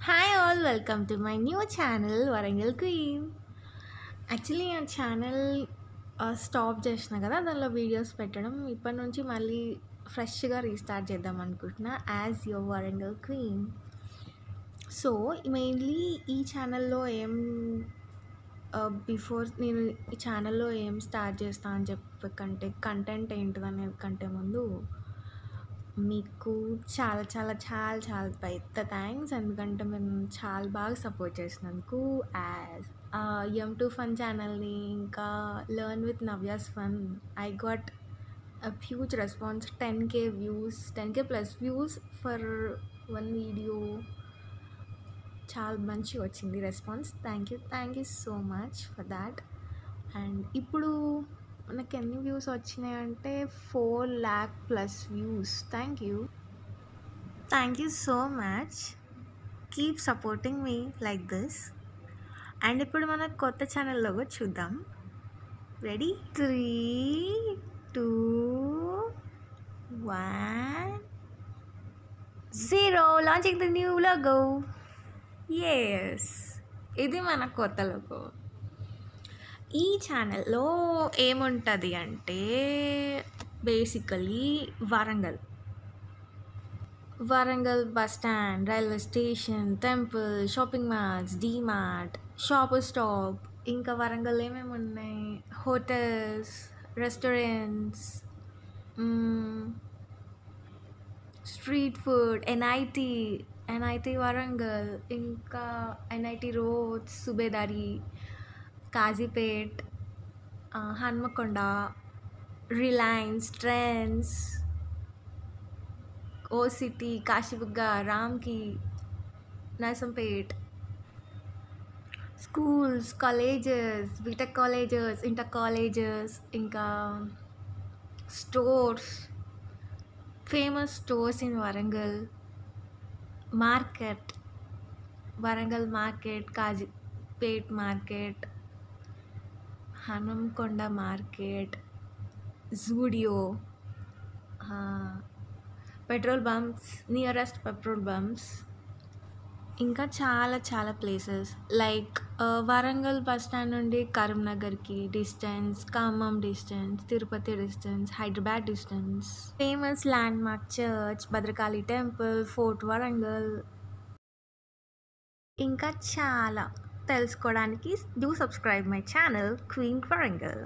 Hi all welcome to my new channel Warangal queen. Actually ఆ channel stop చేసిన కదా, దానిలో వీడియోస్ పెట్టడం ఇప్పటి నుంచి మళ్ళీ ఫ్రెష్గా రీస్టార్ట్ చేద్దాం అనుకుంటున్నా as your Warangal queen. So mainly ఈ ఛానల్లో బిఫోర్ నేను ఈ ఛానల్లో ఏం స్టార్ట్ చేస్తా అని చెప్పే కంటే కంటెంట్ ఏంటిదనే కంటే ముందు మీకు చాలా చాలా చాలా చాలా పెద్ద థ్యాంక్స్. ఎందుకంటే మేము చాలా బాగా సపోర్ట్ చేసినందుకు యాజ్ M2 ఫన్ ఛానల్ని, ఇంకా learn with Navya's fun. I got huge response, 10K plus views for one video. చాలా మంచిగా వచ్చింది response. Thank you so much for that. And ఇప్పుడు మనకి ఎన్ని వ్యూస్ వచ్చినాయి అంటే 4 lakh plus views. Thank you so much. Keep supporting me like this. And ఇప్పుడు మన కొత్త ఛానల్లో కూడా చూద్దాం. Ready? 3, 2, 1, 0. Launching the new logo. Yes, ఇది మన కొత్త లోగో. ఈ ఛానల్లో ఏముంటుంది అంటే basically Warangal bus stand, railway station, temple, shopping malls, DMart, Shopper Stop, ఇంకా వరంగల్ ఏమేమి ఉన్నాయి, hotels, restaurants, street food, NIT Warangal, ఇంకా NIT roads, Subedari, Kazipet, Hanamkonda, Reliance, Trends, O City, Kashibugga, Ramki, Narsampet, schools, colleges, BTech colleges, inter colleges, ఇంకా stores, famous stores in Warangal, market, Warangal market, Kazipet market, Hanamkonda market, Zudio, petrol pumps, nearest petrol pumps, ఇంకా చాలా చాలా places like Warangal bus stand నుండి కరీంనగర్కి distance, Khammam distance, Tirupati distance, Hyderabad distance, famous landmark church, Bhadrakali temple, fort Warangal, ఇంకా చాలా తెలుసుకోవడానికి do subscribe my channel queen Warangal.